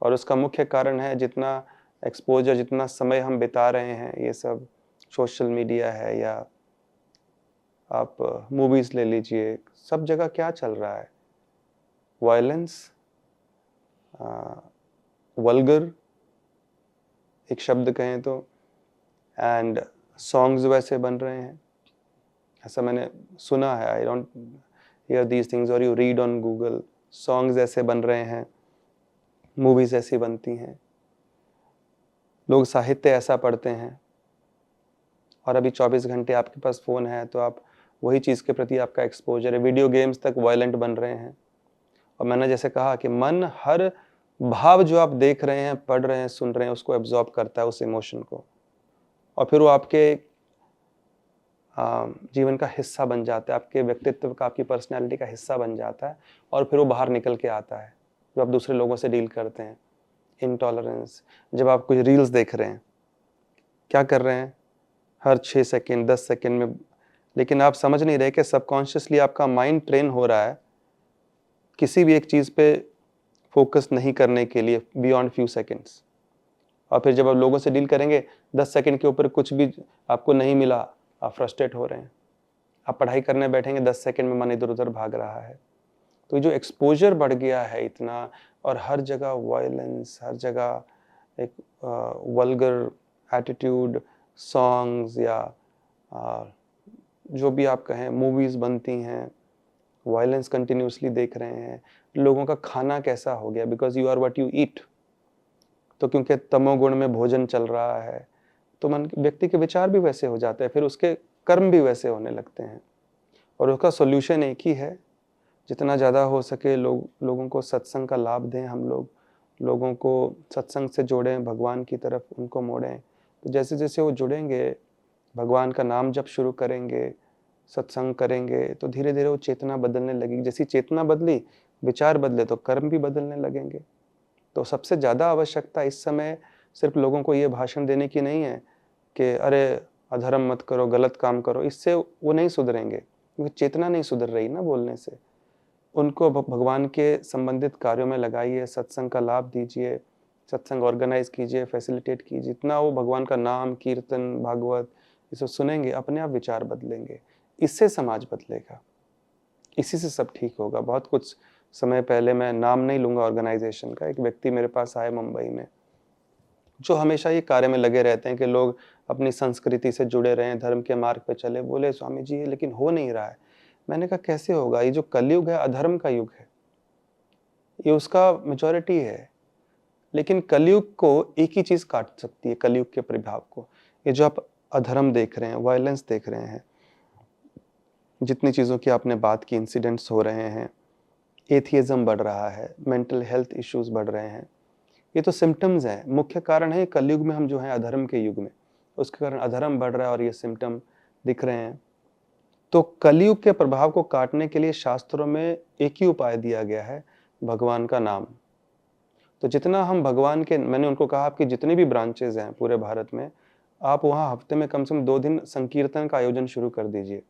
और उसका मुख्य कारण है जितना एक्सपोजर, जितना समय हम बिता रहे हैं, ये सब सोशल मीडिया है, या आप मूवीज़ ले लीजिए, सब जगह क्या चल रहा है? वायलेंस, वल्गर एक शब्द कहें तो, एंड सॉन्ग्स वैसे बन रहे हैं, ऐसा मैंने सुना है। I don't hear these things और you read on Google. Songs ऐसे बन रहे हैं, मूवीज़ ऐसी बनती हैं, लोग साहित्य ऐसा पढ़ते हैं। और अभी 24 घंटे आपके पास फ़ोन है तो आप वही चीज़ के प्रति आपका एक्सपोजर है। वीडियो गेम्स तक वायलेंट बन रहे हैं। और मैंने जैसे कहा कि मन हर भाव जो आप देख रहे हैं, पढ़ रहे हैं, सुन रहे हैं, उसको एब्जॉर्ब करता है, उस इमोशन को, और फिर वो आपके जीवन का हिस्सा बन जाता है, आपके व्यक्तित्व का, आपकी पर्सनैलिटी का हिस्सा बन जाता है, और फिर वो बाहर निकल के आता है जब आप दूसरे लोगों से डील करते हैं। इंटॉलरेंस, जब आप कुछ रील्स देख रहे हैं, क्या कर रहे हैं हर 6 सेकेंड 10 सेकेंड में, लेकिन आप समझ नहीं रहे कि सबकॉन्शियसली आपका माइंड ट्रेन हो रहा है किसी भी एक चीज़ पे फोकस नहीं करने के लिए बियॉन्ड फ्यू सेकेंड्स। और फिर जब आप लोगों से डील करेंगे, 10 सेकेंड के ऊपर कुछ भी आपको नहीं मिला, आप फ्रस्ट्रेट हो रहे हैं, आप पढ़ाई करने बैठेंगे 10 सेकंड में मन इधर उधर भाग रहा है। तो ये जो एक्सपोजर बढ़ गया है इतना, और हर जगह वायलेंस, हर जगह एक वल्गर एटीट्यूड, सॉन्ग्स या जो भी आप कहें मूवीज़ बनती हैं, वायलेंस कंटिन्यूसली देख रहे हैं। लोगों का खाना कैसा हो गया, because you are what you eat. तो क्योंकि तमोगुण में भोजन चल रहा है तो मन व्यक्ति के विचार भी वैसे हो जाते हैं, फिर उसके कर्म भी वैसे होने लगते हैं। और उसका सॉल्यूशन एक ही है, जितना ज़्यादा हो सके लोगों को सत्संग का लाभ दें, हम लोगों को सत्संग से जोड़ें, भगवान की तरफ उनको मोड़ें। तो जैसे जैसे वो जुड़ेंगे, भगवान का नाम जप शुरू करेंगे, सत्संग करेंगे, तो धीरे धीरे वो चेतना बदलने लगेगी। जैसी चेतना बदली, विचार बदले, तो कर्म भी बदलने लगेंगे। तो सबसे ज़्यादा आवश्यकता इस समय सिर्फ लोगों को ये भाषण देने की नहीं है कि अरे अधर्म मत करो, गलत काम करो। इससे वो नहीं सुधरेंगे, क्योंकि चेतना नहीं सुधर रही ना बोलने से। उनको भगवान के संबंधित कार्यों में लगाइए, सत्संग का लाभ दीजिए, सत्संग ऑर्गेनाइज कीजिए, फैसिलिटेट कीजिए। जितना वो भगवान का नाम, कीर्तन, भागवत ये सब सुनेंगे, अपने आप विचार बदलेंगे। इससे समाज बदलेगा, इसी से सब ठीक होगा। बहुत कुछ समय पहले, मैं नाम नहीं लूँगा ऑर्गेनाइजेशन का, एक व्यक्ति मेरे पास आए मुंबई में, जो हमेशा ये कार्य में लगे रहते हैं कि लोग अपनी संस्कृति से जुड़े रहें, धर्म के मार्ग पे चले। बोले स्वामी जी ये लेकिन हो नहीं रहा है। मैंने कहा कैसे होगा, ये जो कलयुग है अधर्म का युग है, ये उसका मेजॉरिटी है। लेकिन कलयुग को एक ही चीज़ काट सकती है, कलयुग के प्रभाव को। ये जो आप अधर्म देख रहे हैं, वायलेंस देख रहे हैं, जितनी चीज़ों की आपने बात की, इंसिडेंट्स हो रहे हैं, एथियज्म बढ़ रहा है, मेंटल हेल्थ इश्यूज बढ़ रहे हैं, ये तो सिम्टम्स हैं। मुख्य कारण है कलयुग में हम जो हैं अधर्म के युग में, उसके कारण अधर्म बढ़ रहा है और ये सिम्टम दिख रहे हैं। तो कलयुग के प्रभाव को काटने के लिए शास्त्रों में एक ही उपाय दिया गया है, भगवान का नाम। तो जितना हम भगवान के, मैंने उनको कहा आपकी जितनी भी ब्रांचेज हैं पूरे भारत में, आप वहाँ हफ्ते में कम से कम 2 दिन संकीर्तन का आयोजन शुरू कर दीजिए।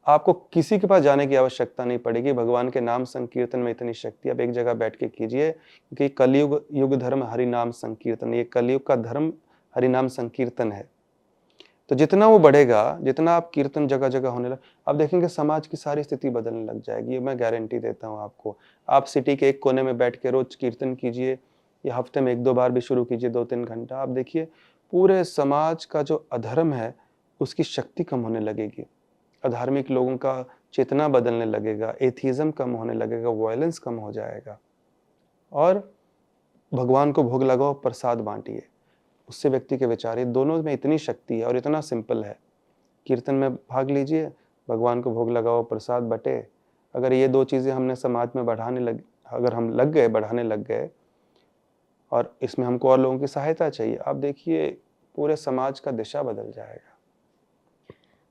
आपको किसी के पास जाने की आवश्यकता नहीं पड़ेगी। भगवान के नाम संकीर्तन में इतनी शक्ति, आप एक जगह बैठ के कीजिए, क्योंकि कलयुग युग धर्म हरि नाम संकीर्तन, ये कलयुग का धर्म हरि नाम संकीर्तन है। तो जितना वो बढ़ेगा, जितना आप कीर्तन जगह जगह होने लगे, आप देखेंगे समाज की सारी स्थिति बदलने लग जाएगी। ये मैं गारंटी देता हूँ आपको। आप सिटी के एक कोने में बैठ के रोज कीर्तन कीजिए, या हफ्ते में 1-2 बार भी शुरू कीजिए, 2-3 घंटा। आप देखिए पूरे समाज का जो अधर्म है उसकी शक्ति कम होने लगेगी, अधार्मिक लोगों का चेतना बदलने लगेगा, एथिज्म कम होने लगेगा, वायलेंस कम हो जाएगा। और भगवान को भोग लगाओ, प्रसाद बांटिए, उससे व्यक्ति के विचार, ये दोनों में इतनी शक्ति है और इतना सिंपल है। कीर्तन में भाग लीजिए, भगवान को भोग लगाओ, प्रसाद बटे। अगर ये 2 चीज़ें हमने समाज में अगर हम बढ़ाने लग गए, और इसमें हमको और लोगों की सहायता चाहिए, आप देखिए पूरे समाज का दिशा बदल जाएगा।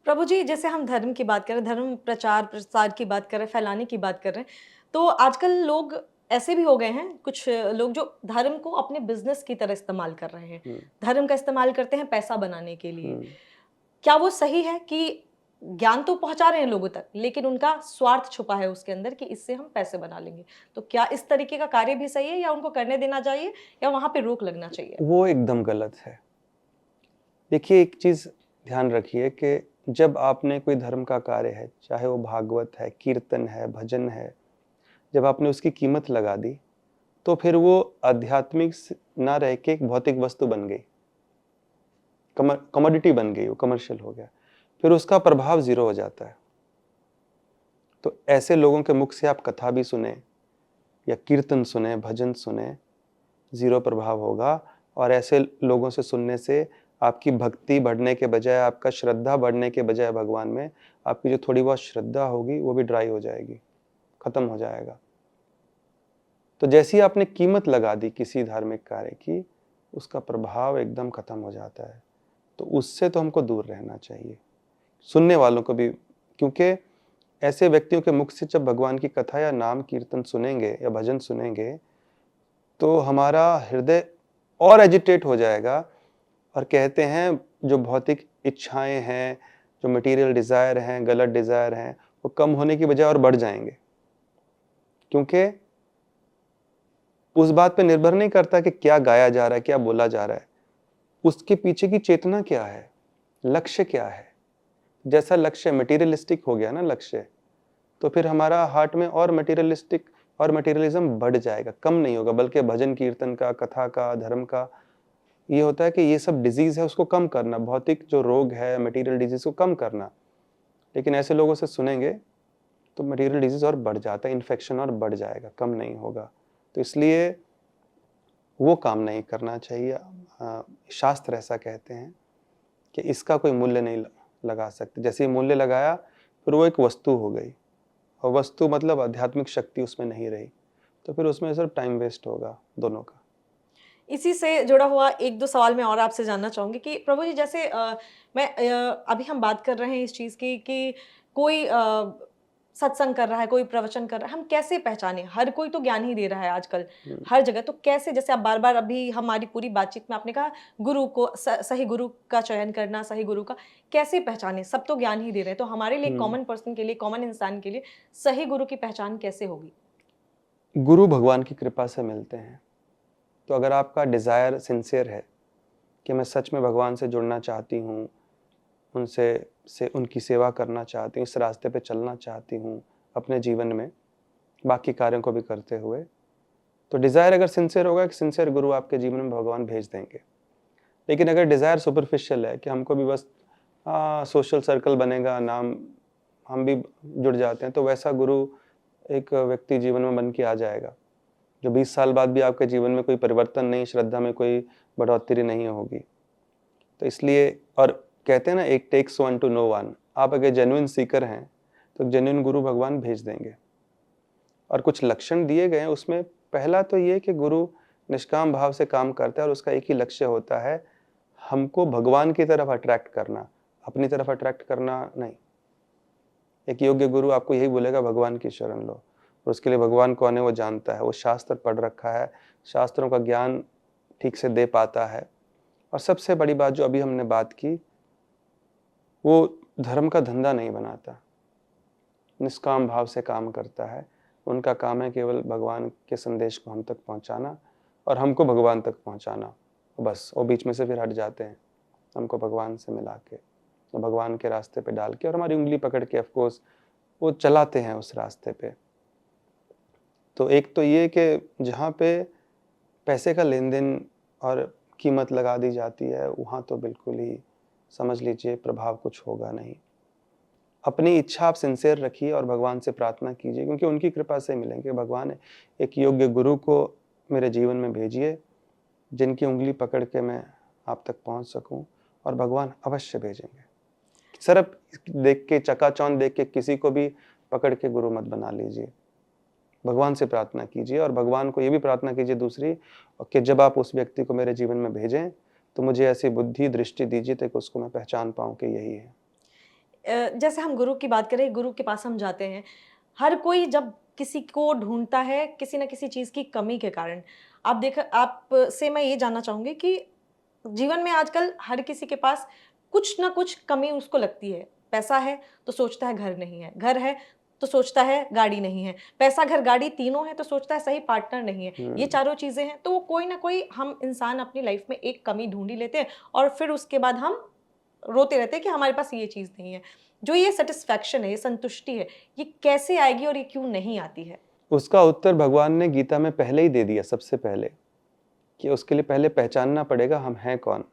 प्रभु जी, जैसे हम धर्म की बात करें, धर्म प्रचार प्रसार की बात करें, फैलाने की बात कर रहे हैं, तो आजकल लोग ऐसे भी हो गए हैं, कुछ लोग जो धर्म को अपने बिजनेस की तरह इस्तेमाल कर रहे हैं। धर्म का इस्तेमाल करते हैं पैसा बनाने के लिए। क्या वो सही है कि ज्ञान तो पहुंचा रहे हैं लोगों तक, लेकिन उनका स्वार्थ छुपा है उसके अंदर कि इससे हम पैसे बना लेंगे? तो क्या इस तरीके का कार्य भी सही है, या उनको करने देना चाहिए, या वहां पे रोक लगना चाहिए? वो एकदम गलत है। देखिए एक चीज़ ध्यान रखिए कि जब आपने कोई धर्म का कार्य है, चाहे वो भागवत है, कीर्तन है, भजन है, जब आपने उसकी कीमत लगा दी, तो फिर वो आध्यात्मिक ना रह के एक भौतिक वस्तु बन गई, कमोडिटी बन गई, वो कमर्शियल हो गया, फिर उसका प्रभाव 0 हो जाता है। तो ऐसे लोगों के मुख से आप कथा भी सुने या कीर्तन सुने, भजन सुने, 0 प्रभाव होगा। और ऐसे लोगों से सुनने से आपकी भक्ति बढ़ने के बजाय, आपका श्रद्धा बढ़ने के बजाय भगवान में, आपकी जो थोड़ी बहुत श्रद्धा होगी वो भी ड्राई हो जाएगी, खत्म हो जाएगा। तो जैसी आपने कीमत लगा दी किसी धार्मिक कार्य की, उसका प्रभाव एकदम खत्म हो जाता है। तो उससे तो हमको दूर रहना चाहिए, सुनने वालों को भी, क्योंकि ऐसे व्यक्तियों के मुख से जब भगवान की कथा या नाम कीर्तन सुनेंगे या भजन सुनेंगे, तो हमारा हृदय और एजिटेट हो जाएगा। और कहते हैं जो भौतिक इच्छाएं हैं, जो मटेरियल डिजायर हैं, गलत डिजायर हैं, वो कम होने की बजाय और बढ़ जाएंगे। क्योंकि उस बात पे निर्भर नहीं करता कि क्या गाया जा रहा है, क्या बोला जा रहा है, उसके पीछे की चेतना क्या है, लक्ष्य क्या है। जैसा लक्ष्य मटेरियलिस्टिक हो गया ना लक्ष्य, तो फिर हमारा हार्ट में और मटेरियलिस्टिक और मटेरियलिज्म बढ़ जाएगा, कम नहीं होगा, बल्कि भजन कीर्तन का, कथा का, धर्म का ये होता है कि ये सब डिजीज है उसको कम करना, भौतिक जो रोग है मटेरियल डिजीज को कम करना। लेकिन ऐसे लोगों से सुनेंगे तो मटेरियल डिजीज और बढ़ जाता है, इन्फेक्शन और बढ़ जाएगा, कम नहीं होगा। तो इसलिए वो काम नहीं करना चाहिए। शास्त्र ऐसा कहते हैं कि इसका कोई मूल्य नहीं लगा सकते। जैसे ही मूल्य लगाया फिर वो एक वस्तु हो गई, और वस्तु मतलब आध्यात्मिक शक्ति उसमें नहीं रही, तो फिर उसमें सिर्फ टाइम वेस्ट होगा दोनों का। इसी से जुड़ा हुआ एक दो सवाल मैं और आपसे जानना चाहूँगी कि प्रभु जी जैसे अभी हम बात कर रहे हैं इस चीज़ की कि कोई सत्संग कर रहा है, कोई प्रवचन कर रहा है, हम कैसे पहचानें? हर कोई तो ज्ञान ही दे रहा है आजकल, हर जगह। तो कैसे, जैसे आप बार-बार अभी हमारी पूरी बातचीत में आपने कहा गुरु को सही गुरु का चयन करना, सही गुरु का कैसे पहचानें? सब तो ज्ञान ही दे रहे हैं, तो हमारे लिए कॉमन पर्सन के लिए, कॉमन इंसान के लिए सही गुरु की पहचान कैसे होगी? गुरु भगवान की कृपा से मिलते हैं। तो अगर आपका डिज़ायर सिंसियर है कि मैं सच में भगवान से जुड़ना चाहती हूँ, उनकी सेवा करना चाहती हूँ, इस रास्ते पे चलना चाहती हूँ अपने जीवन में, बाकी कार्यों को भी करते हुए, तो डिज़ायर अगर सिंसियर होगा, एक सिंसियर गुरु आपके जीवन में भगवान भेज देंगे। लेकिन अगर डिज़ायर सुपरफिशियल है कि हमको भी बस सोशल सर्कल बनेगा, नाम हम भी जुड़ जाते हैं, तो वैसा गुरु एक व्यक्ति जीवन में बन के आ जाएगा जो 20 साल बाद भी आपके जीवन में कोई परिवर्तन नहीं, श्रद्धा में कोई बढ़ोतरी नहीं होगी। तो इसलिए, और कहते हैं ना, एक takes one to know one. आप अगर जेन्युइन सीकर हैं तो जेन्युइन गुरु भगवान भेज देंगे। और कुछ लक्षण दिए गए हैं उसमें, पहला तो ये कि गुरु निष्काम भाव से काम करता है और उसका एक ही लक्ष्य होता है, हमको भगवान की तरफ अट्रैक्ट करना, अपनी तरफ अट्रैक्ट करना नहीं। एक योग्य गुरु आपको यही बोलेगा, भगवान की शरण लो, और उसके लिए भगवान कौन है वो जानता है, वो शास्त्र पढ़ रखा है, शास्त्रों का ज्ञान ठीक से दे पाता है। और सबसे बड़ी बात जो अभी हमने बात की, वो धर्म का धंधा नहीं बनाता, निष्काम भाव से काम करता है। उनका काम है केवल भगवान के संदेश को हम तक पहुंचाना और हमको भगवान तक पहुंचाना, बस। वो बीच में से फिर हट जाते हैं, हमको भगवान से मिला के, भगवान के रास्ते पे डाल के, और हमारी उंगली पकड़ के ऑफकोर्स वो चलाते हैं उस रास्ते पे। तो एक तो ये कि जहाँ पे पैसे का लेन देन और कीमत लगा दी जाती है, वहाँ तो बिल्कुल ही समझ लीजिए प्रभाव कुछ होगा नहीं। अपनी इच्छा आप सिंसियर रखिए और भगवान से प्रार्थना कीजिए, क्योंकि उनकी कृपा से मिलेंगे। भगवान एक योग्य गुरु को मेरे जीवन में भेजिए जिनकी उंगली पकड़ के मैं आप तक पहुँच सकूँ, और भगवान अवश्य भेजेंगे। सिर्फ देख के, चकाचौंध देख के किसी को भी पकड़ के गुरु मत बना लीजिए। भगवान से प्रार्थना कीजिए, और भगवान को ये भी प्रार्थना कीजिए दूसरी, कि जब आप उस व्यक्ति को मेरे जीवन में भेजें तो मुझे ऐसी बुद्धि दृष्टि दीजिए ताकि उसको मैं पहचान पाऊँ कि यही है। जैसे हम गुरु की बात करें, गुरु के पास हम जाते हैं, हर कोई जब किसी को ढूँढता है किसी न किसी चीज़ की कमी के कारण। आप से मैं ये जानना चाहूँगी कि जीवन में आजकल हर किसी के पास कुछ न कुछ कमी उसको लगती है। पैसा है तो सोचता है घर नहीं है, घर है तो सोचता है गाड़ी नहीं है, पैसा, घर, गाड़ी तीनों हैं तो सोचता है सही पार्टनर नहीं है। ये चारों चीज़ें हैं तो कोई न कोई हम इंसान अपनी लाइफ में एक कमी ढूँढ ही लेते हैं, और फिर उसके बाद हम रोते रहते हैं कि हमारे पास ये चीज़ नहीं है। जो ये सैटिस्फैक्शन है, ये संतुष्टि है, ये कैसे आएगी और ये क्यों नहीं आती है? उसका उत्तर भगवान ने गीता में पहले ही दे दिया, सबसे पहले, कि उसके लिए पहले पहचानना पड़ेगा हम हैं कौन।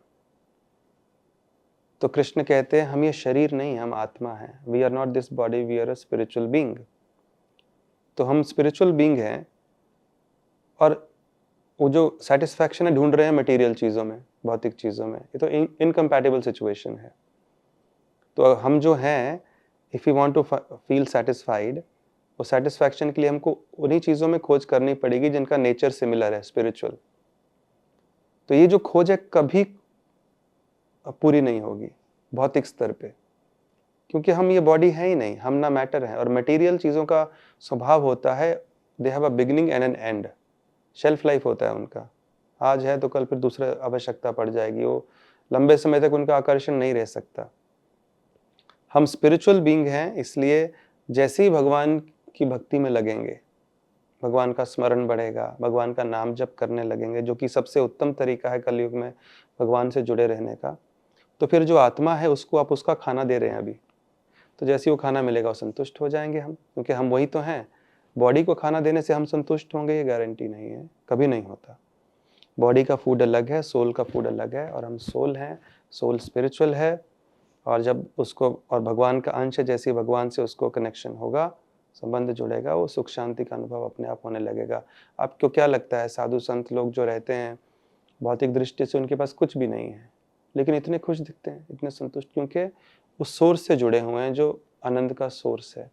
तो कृष्ण कहते हैं हम ये शरीर नहीं, हम आत्मा हैं। We are not this body, we are a spiritual being. तो हम स्पिरिचुअल बीइंग हैं, और वो जो सेटिस्फैक्शन है ढूंढ रहे हैं मटेरियल चीज़ों में, भौतिक चीज़ों में, ये तो इनकम्पैटिबल सिचुएशन है। तो हम जो हैं, if you want to feel satisfied, वो सेटिस्फैक्शन के लिए हमको उन्हीं चीज़ों में खोज करनी पड़ेगी जिनका नेचर सिमिलर है, स्पिरिचुअल। तो ये जो खोज है कभी पूरी नहीं होगी भौतिक स्तर पे, क्योंकि हम ये बॉडी है ही नहीं, हम ना मैटर है। और मटेरियल चीज़ों का स्वभाव होता है, they have a beginning and an end, shelf life होता है उनका। आज है तो कल फिर दूसरा आवश्यकता पड़ जाएगी, वो लंबे समय तक उनका आकर्षण नहीं रह सकता। हम स्पिरिचुअल बीइंग हैं, इसलिए जैसे ही भगवान की भक्ति में लगेंगे, भगवान का स्मरण बढ़ेगा, भगवान का नाम जप करने लगेंगे, जो कि सबसे उत्तम तरीका है कलयुग में भगवान से जुड़े रहने का, तो फिर जो आत्मा है उसको आप उसका खाना दे रहे हैं अभी, तो जैसे ही वो खाना मिलेगा वो संतुष्ट हो जाएंगे हम, क्योंकि हम वही तो हैं। बॉडी को खाना देने से हम संतुष्ट होंगे ये गारंटी नहीं है, कभी नहीं होता। बॉडी का फूड अलग है, सोल का फूड अलग है, और हम सोल हैं, सोल स्पिरिचुअल है। और जब उसको, और भगवान का अंश है, जैसे ही भगवान से उसको कनेक्शन होगा, संबंध जुड़ेगा, वो सुख शांति का अनुभव अपने आप होने लगेगा। आपको क्या लगता है, साधु संत लोग जो रहते हैं भौतिक दृष्टि से उनके पास कुछ भी नहीं है, लेकिन इतने खुश दिखते हैं, इतने संतुष्ट, क्योंकि उस सोर्स से जुड़े हुए हैं जो आनंद का सोर्स है।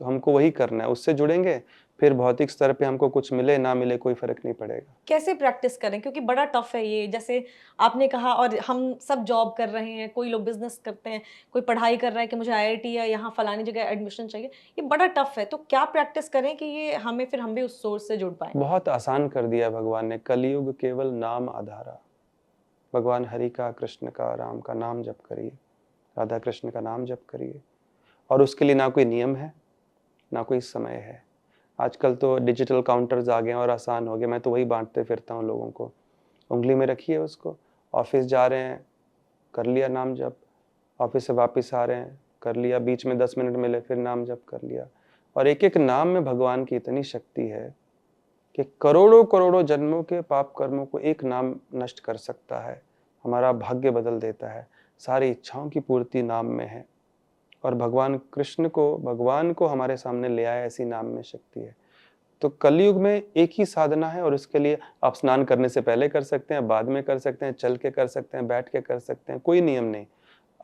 तो हमको वही करना है, उससे जुड़ेंगे, फिर भौतिक स्तर पे हमको कुछ मिले ना मिले कोई फर्क नहीं पड़ेगा। कैसे प्रैक्टिस करें, क्योंकि बड़ा टफ है ये, जैसे आपने कहा, और हम सब जॉब कर रहे हैं, कोई लोग बिजनेस करते हैं, कोई पढ़ाई कर रहा है कि मुझे आईआईटी या यहाँ फलानी जगह एडमिशन चाहिए, ये बड़ा टफ है। तो क्या प्रैक्टिस करें कि ये हमें, फिर हम भी उस सोर्स से जुड़ पाए? बहुत आसान कर दिया भगवान ने, कलयुग केवल नाम आधारा। भगवान हरि का, कृष्ण का, राम का नाम जप करिए, राधा कृष्ण का नाम जप करिए। और उसके लिए ना कोई नियम है, ना कोई समय है। आजकल तो डिजिटल काउंटर्स आ गए हैं और आसान हो गए, मैं तो वही बांटते फिरता हूँ लोगों को। उंगली में रखिए उसको, ऑफिस जा रहे हैं कर लिया नाम जप, ऑफिस से वापस आ रहे हैं कर लिया, बीच में 10 मिनट मिले फिर नाम जप कर लिया। और एक एक नाम में भगवान की इतनी शक्ति है कि करोड़ों करोड़ों जन्मों के पाप कर्मों को एक नाम नष्ट कर सकता है, हमारा भाग्य बदल देता है। सारी इच्छाओं की पूर्ति नाम में है। और भगवान कृष्ण को, भगवान को हमारे सामने ले आया, ऐसी नाम में शक्ति है। तो कलयुग में एक ही साधना है, और इसके लिए आप स्नान करने से पहले कर सकते हैं, बाद में कर सकते हैं, चल के कर सकते हैं, बैठ के कर सकते हैं, कोई नियम नहीं।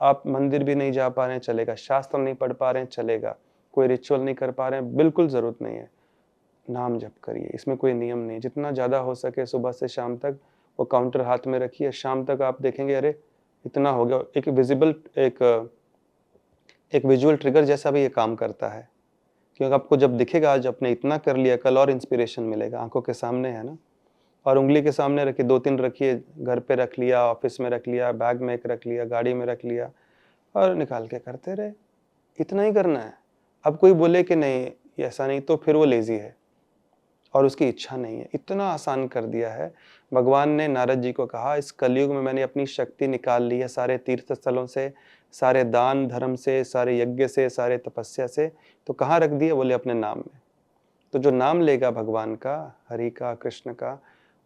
आप मंदिर भी नहीं जा पा रहे हैं चलेगा, शास्त्र नहीं पढ़ पा रहे हैं चलेगा, कोई रिचुअल नहीं कर पा रहे हैं, बिल्कुल जरूरत नहीं है, नाम जप करिए, इसमें कोई नियम नहीं। जितना ज़्यादा हो सके सुबह से शाम तक वो काउंटर हाथ में रखिए, शाम तक आप देखेंगे अरे इतना हो गया। एक विजिबल, एक विजुअल ट्रिगर जैसा भी ये काम करता है, क्योंकि आपको जब दिखेगा आज आपने इतना कर लिया, कल और इंस्पिरेशन मिलेगा, आंखों के सामने है ना। और उंगली के सामने रखिए, 2-3 रखिए, घर पे रख लिया, ऑफिस में रख लिया, बैग में एक रख लिया, गाड़ी में रख लिया, और निकाल के करते रहे। इतना ही करना है। अब कोई बोले कि नहीं ये ऐसा नहीं, तो फिर वो लेजी है और उसकी इच्छा नहीं है। इतना आसान कर दिया है। भगवान ने नारद जी को कहा, इस कलयुग में मैंने अपनी शक्ति निकाल ली है सारे तीर्थ स्थलों से, सारे दान धर्म से, सारे यज्ञ से, सारे तपस्या से। तो कहाँ रख दिए? बोले अपने नाम में। तो जो नाम लेगा भगवान का, हरि का, कृष्ण का,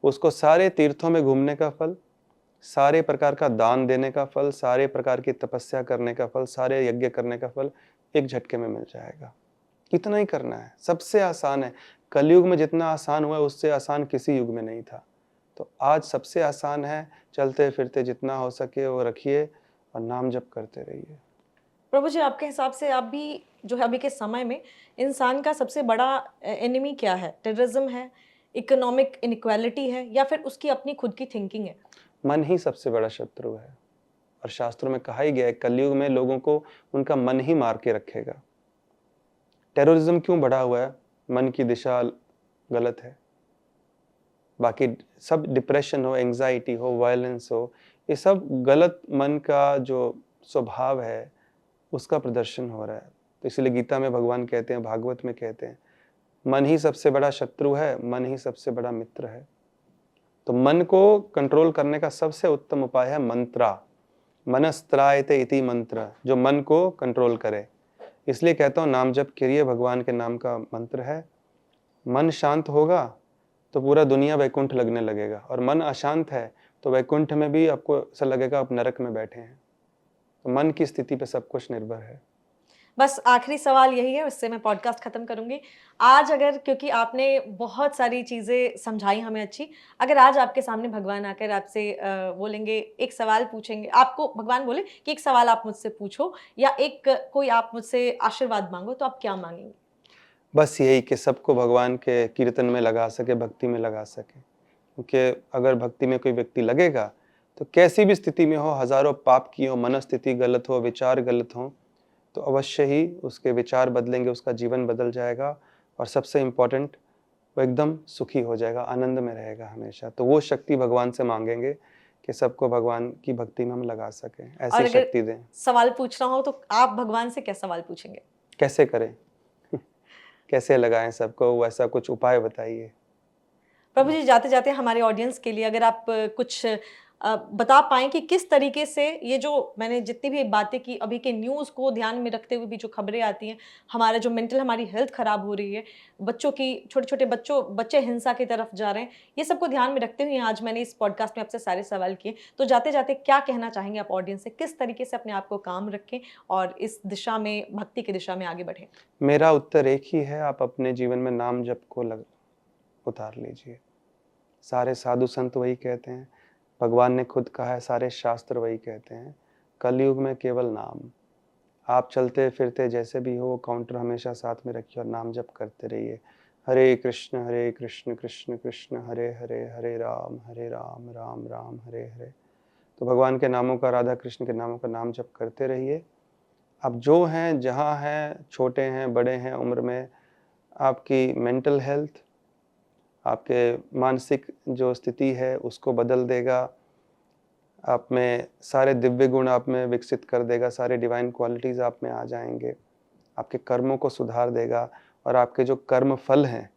उसको सारे तीर्थों में घूमने का फल, सारे प्रकार का दान देने का फल, सारे प्रकार की तपस्या करने का फल, सारे यज्ञ करने का फल एक झटके में मिल जाएगा। इतना ही करना है, सबसे आसान है। कलयुग में जितना आसान हुआ है उससे आसान किसी युग में नहीं था। तो आज सबसे आसान है, चलते फिरते जितना हो सके वो रखिए और नाम जप करते रहिए। प्रभु जी, आपके हिसाब से आप भी, जो है अभी के समय में, इंसान का सबसे बड़ा एनिमी क्या है? टेररिज्म है, इकोनॉमिक इनइक्वालिटी है, या फिर उसकी अपनी खुद की थिंकिंग है? मन ही सबसे बड़ा शत्रु है, और शास्त्रों में कहा ही गया है कलयुग में लोगों को उनका मन ही मार के रखेगा। टेररिज्म क्यों बढ़ा हुआ है? मन की दिशा गलत है। बाकी सब, डिप्रेशन हो, एंजाइटी हो, वायलेंस हो, ये सब गलत मन का जो स्वभाव है उसका प्रदर्शन हो रहा है। तो इसलिए गीता में भगवान कहते हैं, भागवत में कहते हैं, मन ही सबसे बड़ा शत्रु है, मन ही सबसे बड़ा मित्र है। तो मन को कंट्रोल करने का सबसे उत्तम उपाय है मंत्रा। मनस्त्रायते इति मंत्र, जो मन को कंट्रोल करे। इसलिए कहता हूँ नाम जप करिए, भगवान के नाम का मंत्र है। मन शांत होगा तो पूरा दुनिया वैकुंठ लगने लगेगा, और मन अशांत है तो वैकुंठ में भी आपको ऐसा लगेगा आप नरक में बैठे हैं। तो मन की स्थिति पे सब कुछ निर्भर है। बस आखिरी सवाल यही है, उससे मैं पॉडकास्ट खत्म करूंगी। आज अगर, क्योंकि आपने बहुत सारी चीजें समझाई हमें अच्छी, अगर आज आपके सामने भगवान आकर आपसे बोलेंगे, एक सवाल पूछेंगे, आपको भगवान बोले कि एक सवाल आप मुझसे पूछो, या एक कोई आप मुझसे आशीर्वाद मांगो, तो आप क्या मांगेंगे? बस यही कि सबको भगवान के कीर्तन में लगा सके, भक्ति में लगा सके। क्योंकि अगर भक्ति में कोई व्यक्ति लगेगा तो कैसी भी स्थिति में हो, हजारों पाप की हो, मनस्थिति गलत हो, विचार गलत हो, तो अवश्य ही उसके विचार बदलेंगे, उसका जीवन बदल जाएगा, और सबसे इम्पोर्टेंट वो एकदम सुखी हो जाएगा, आनंद में रहेगा हमेशा। तो वो शक्ति भगवान से मांगेंगे कि सबको भगवान की भक्ति में हम लगा सकें, और ऐसी अगर शक्ति दें। सवाल पूछना हो तो आप भगवान से क्या सवाल पूछेंगे? कैसे करें कैसे लगाएं सबको, वैसा कुछ उपाय बताइए। प्रभु जी, जाते जाते हमारे ऑडियंस के लिए अगर आप कुछ बता पाएं कि किस तरीके से ये जो मैंने जितनी भी बातें की अभी के न्यूज़ को ध्यान में रखते हुए भी जो खबरें आती हैं, हमारा जो मेंटल हमारी हेल्थ खराब हो रही है, बच्चों की छोटे-छोटे बच्चे हिंसा की तरफ जा रहे हैं, ये सबको ध्यान में रखते हुए आज मैंने इस पॉडकास्ट में आपसे सारे सवाल किए। तो जाते-जाते क्या कहना चाहेंगे आप ऑडियंस से? किस तरीके से अपने आप को काम रखें और इस दिशा में, भक्ति की दिशा में आगे बढ़ें? मेरा उत्तर एक ही है, आप अपने जीवन में नाम जप को उतार लीजिए। सारे साधु संत वही कहते हैं, भगवान ने खुद कहा है, सारे शास्त्र वही कहते हैं, कलयुग में केवल नाम। आप चलते फिरते जैसे भी हो, काउंटर हमेशा साथ में रखिए और नाम जप करते रहिए। हरे कृष्ण कृष्ण कृष्ण हरे हरे, हरे राम राम राम हरे हरे। तो भगवान के नामों का, राधा कृष्ण के नामों का नाम जप करते रहिए। आप जो हैं, जहाँ हैं, छोटे हैं, बड़े हैं उम्र में, आपकी मेंटल हेल्थ, आपके मानसिक जो स्थिति है उसको बदल देगा। आप में सारे दिव्य गुण आप में विकसित कर देगा, सारे डिवाइन क्वालिटीज़ आप में आ जाएंगे, आपके कर्मों को सुधार देगा और आपके जो कर्म फल हैं,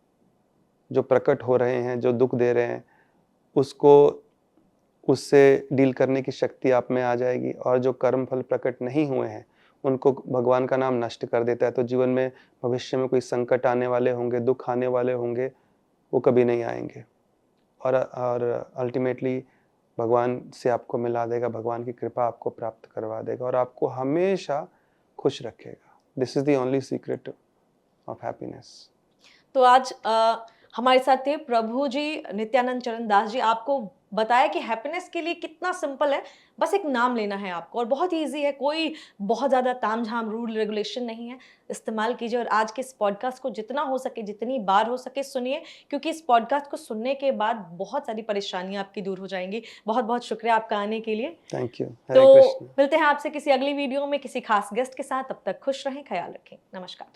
जो प्रकट हो रहे हैं, जो दुख दे रहे हैं, उससे डील करने की शक्ति आप में आ जाएगी। और जो कर्म फल प्रकट नहीं हुए हैं, उनको भगवान का नाम नष्ट कर देता है। तो जीवन में भविष्य में कोई संकट आने वाले होंगे, दुख आने वाले होंगे, वो कभी नहीं आएंगे। और अल्टीमेटली भगवान से आपको मिला देगा, भगवान की कृपा आपको प्राप्त करवा देगा और आपको हमेशा खुश रखेगा। This is the only secret of happiness. तो आज हमारे साथ थे प्रभु जी नित्यानंद चरण दास जी। आपको बताया कि हैप्पीनेस के लिए कितना सिंपल है, बस एक नाम लेना है आपको और बहुत ही ईजी है, कोई बहुत ज़्यादा तामझाम रूल रेगुलेशन नहीं है। इस्तेमाल कीजिए और आज के इस पॉडकास्ट को जितना हो सके, जितनी बार हो सके सुनिए, क्योंकि इस पॉडकास्ट को सुनने के बाद बहुत सारी परेशानियां आपकी दूर हो जाएंगी। बहुत बहुत शुक्रिया आपका आने के लिए। Thank you. हरे तो कृष्ण। मिलते हैं आपसे किसी अगली वीडियो में किसी खास गेस्ट के साथ। तब तक खुश रहें, ख्याल रखें। नमस्कार।